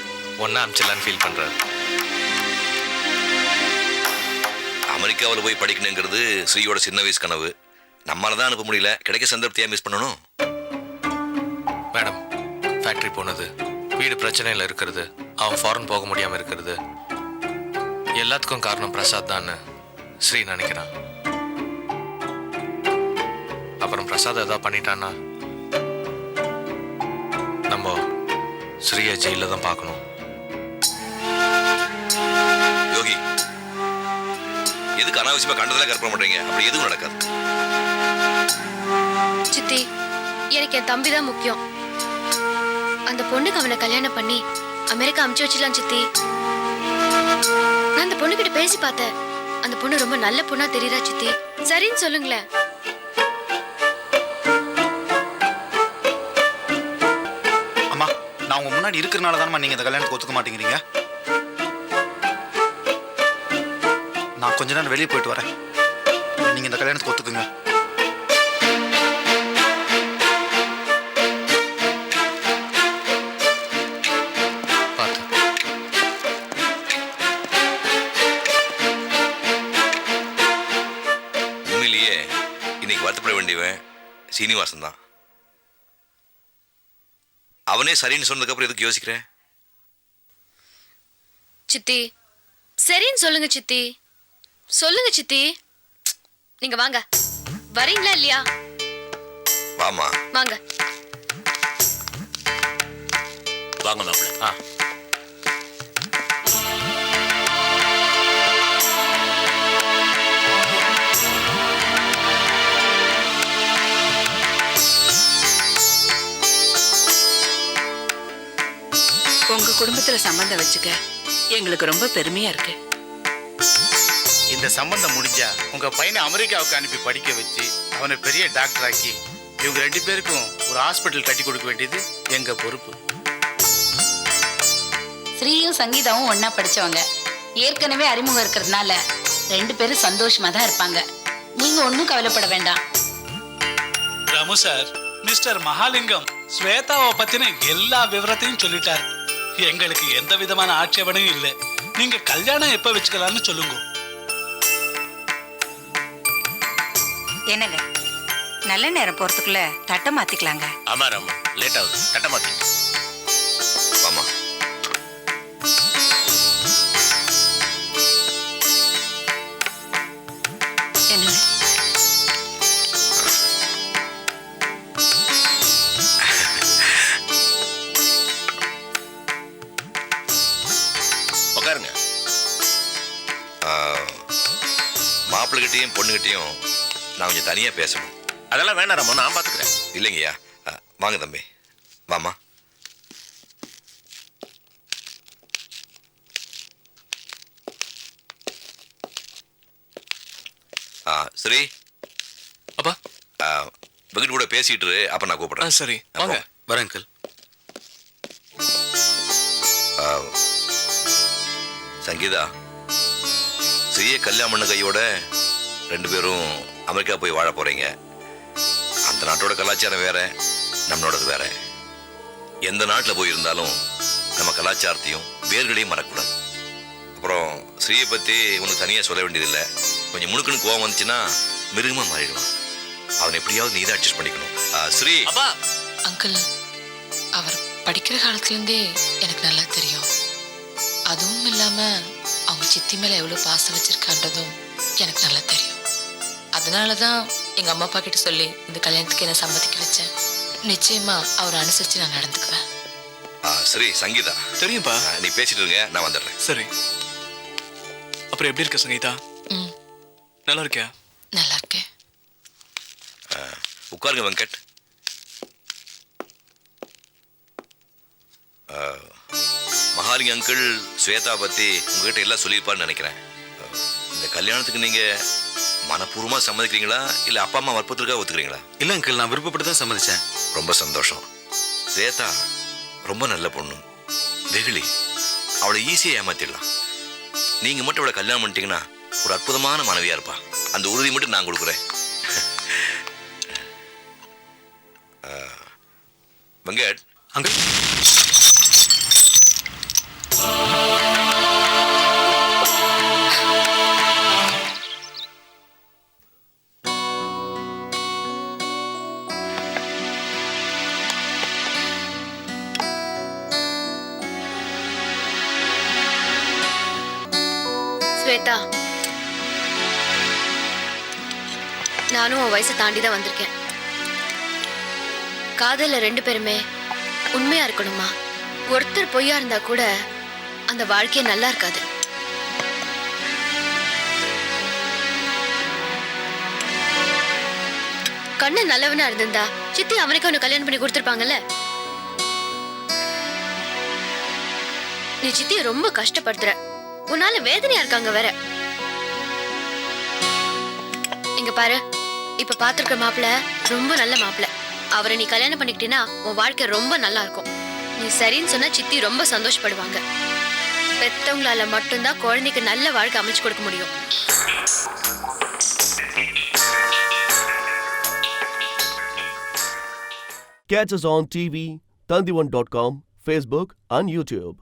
ஒன்னா அமிச்சிடலான்னு ஃபீல் பண்றாரு. அமெரிக்காவில் போய் படிக்கணுங்கிறது ஸ்ரீயோட சின்ன வயசு கனவு. நம்மளால தான் அனுப்ப முடியல. கிடைக்க சந்தர்ப்பத்தையா மிஸ் பண்ணணும்? மேடம், ஃபேக்ட்ரி போனது, வீடு பிரச்சனையில் இருக்கிறது, அவன் ஃபாரின் போக முடியாமல் இருக்கிறது, எல்லாத்துக்கும் காரணம் பிரசாத் தான்னு ஸ்ரீ நினைக்கிறான். அப்புறம் பிரசாத் ஏதாவது பண்ணிட்டான்னா நம்ம ஸ்ரீயை ஜெயிலில் தான் பார்க்கணும். யோகி, எதுக்கு அனாவசியமா கண்டதில் கற்பனை பண்றீங்க? அப்படி எதுவும் நடக்காது. சித்தி, எனக்கு என் தம்பி தான் முக்கியம். அந்த பொண்ணுக்கு அவனை கல்யாணம் பண்ணி அமெரிக்கா அமுச்சு வச்சிடலாம் சித்தி. நான் அந்த பொண்ணுகிட்ட பேசி பார்த்தேன். அந்த பொண்ணு ரொம்ப நல்ல பொண்ணா தெரியுறா சித்தி. சரின்னு சொல்லுங்களேன். அம்மா, நான் உங்க முன்னாடி இருக்கிறனால தானம்மா நீங்க இந்த கல்யாணத்துக்கு ஒத்துக்க மாட்டேங்கிறீங்க. நான் கொஞ்ச நேரம் வெளியே போயிட்டு வரேன். நீங்க இந்த கல்யாணத்துக்கு ஒத்துக்குங்க. உண்மையிலேயே இன்னைக்கு வருத்தப்பட வேண்டியவன் சீனிவாசன் தான். அவனே சரின்னு சொன்னதுக்கு எதுக்கு யோசிக்கிறேன்? சித்தி, சரின்னு சொல்லுங்க சித்தி. சொல்லுங்க சித்தி. நீங்க வாங்க. வரீங்களா இல்லையா? வாமா. வாங்க. வாங்க மாப்பிள்ள. உங்க குடும்பத்துல சம்பந்தம் வச்சுக்க எங்களுக்கு ரொம்ப பெருமையா இருக்கு. இந்த சம்பந்தம் முடிஞ்சா உங்க பையனை அமெரிக்காவுக்கு அனுப்பி படிக்க வச்சு அவனை பெரிய டாக்டர் ஆக்கி இவங்க 2 பேருக்கும் ஒரு ஹாஸ்பிட்டல் கட்டி கொடுக்க வேண்டியது எங்க பொறுப்பு. ஸ்ரீயும் சங்கீதாவும் ஒன்னா படிச்சவங்க. ஏற்கனவே அறிமுகம் இருக்கிறதுனால 2 பேரும் சந்தோஷமா தான் இருப்பாங்க. நீங்க ஒன்னும் கவலைப்பட வேண்டாம். ராமு சார், மிஸ்டர் மகாலிங்கம் ஸ்வேதாவை பத்தின எல்லா விவரத்தையும் சொல்லிட்டார். எங்களுக்கு எந்த விதமான ஆட்சேபனையும் இல்லை. நீங்க கல்யாணம் எப்ப வச்சுக்கலாம்னு சொல்லுங்க. என்னங்க, நல்ல நேரம் போறதுக்குள்ள தட்டை மாத்திக்கலாங்க. ஆமா ராமா, லேட் ஆகுது. தட்டை மாத்தி. வாமா. என்ன உட்காருங்க. மாப்பிள்ளைகிட்டையும் பொண்ணுகிட்டையும் நான் கொஞ்சம் தனியா பேசணும். அதெல்லாம் வேணாம் ராமோ, நான் பாத்துக்கிறேன். இல்லைங்கய்யா, வாங்க தம்பி, வாமா. சரி அப்பா, வெங்கட் கூட பேசிட்டு இரு, அப்ப நான் கூப்பிடுறேன். சரி, வாங்க. வரேன் அங்கிள். சங்கீதா, ஸ்ரீயை கல்யாணம் பண்ண கையோட 2 பேரும் அமெரிக்கா போய் வாழ போறீங்க. அந்த நாட்டோட கலாச்சாரம் வேற, நம்மளோடது வேற. எந்த நாட்டில் போயிருந்தாலும் நம்ம கலாச்சாரத்தையும் வேர்களையும் மறக்கக்கூடாது. அப்புறம் ஸ்ரீயை பற்றி உனக்கு தனியாக சொல்ல வேண்டியதில்லை. கொஞ்சம் முழுக்குன்னு கோவம் வந்துச்சுன்னா மிருகமாக மாறிடுவான். அவன் எப்படியாவது நீ தான் அட்ஜஸ்ட் பண்ணிக்கணும். ஸ்ரீ. அங்கிள், அவர் படிக்கிற காலத்துலேருந்தே எனக்கு நல்லா தெரியும். அதுவும் இல்லாமல் அவங்க சித்தி மேலே எவ்வளோ பாசம் வச்சிருக்கான்றதும் எனக்கு நல்லா தெரியும். அதனால தான் எங்கள் அம்மா அப்பா கிட்ட சொல்லி இந்த கல்யாணத்துக்கு என்ன சம்மதிக்க வச்சேன். நிச்சயமா அவரை அனுசரித்து நான் நடந்துக்குவேன். சரி சங்கீதா. தெரியும்பா. நீ பேசிட்டு இருங்க, நான் வந்துடுறேன். சரி. அப்புறம் எப்படி இருக்க சங்கீதா? நல்லா இருக்கியா? நல்லா இருக்கேன். உட்காருங்க வெங்கட். மகாலிங்க அங்கிள் ஸ்வேதா பத்தி உங்ககிட்ட எல்லாம் சொல்லியிருப்பான்னு நினைக்கிறேன். இந்த கல்யாணத்துக்கு நீங்க மனப்பூர்வமா சம்மதிக்கிறீங்களா இல்ல அப்பா அம்மா வற்புறுத்தலுக்காக ஒத்துக்கிறீங்களா? இல்ல அங்கிள், நான் விருப்பப்பட்டு தான் சம்மதிச்சேன். ரொம்ப சந்தோஷம். ஸ்வேதா ரொம்ப நல்ல பொண்ணு, வெகுளி. அவளை ஈஸியா ஏமாத்திடலாம். நீங்க மட்டும் அவளை கல்யாணம் பண்ணிட்டீங்கன்னா ஒரு அற்புதமான மனைவியா இருப்பா. அந்த உறுதி மட்டும் நான் கொடுக்குறேன். வெங்கட் அங்கிள், ஸ்வேதா, நானும் உன் வயசை தாண்டி தான் வந்திருக்கேன். காதல்ல 2 பேருமே உண்மையா இருக்கணுமா? ஒருத்தர் பொய்யா இருந்தா கூட அந்த வாழ்க்கையே நல்லா இருக்காது. கண்ணு நல்லவனா இருந்திருந்தா சித்தி அவனுக்கு ஒன்னு கல்யாணம் பண்ணி கொடுத்துருப்பாங்கல்ல. நீ சித்திய ரொம்ப கஷ்டப்படுத்துற, உன்னால வேதனையா இருக்காங்க வேற. இங்க பாரு, இப்ப பாத்துருக்க மாப்பிள்ள ரொம்ப நல்ல மாப்பிள்ள. அவரை நீ கல்யாணம் பண்ணிக்கிட்டீன்னா உன் வாழ்க்கை ரொம்ப நல்லா இருக்கும். நீ சரின்னு சொன்னா சித்தி ரொம்ப சந்தோஷப்படுவாங்க. பெத்தவங்களால மட்டும்தான் குழந்தைக்கு நல்ல வாழ்க்கை அமைச்சு கொடுக்க முடியும். Catch us on TV, Tandivan.com, Facebook and YouTube.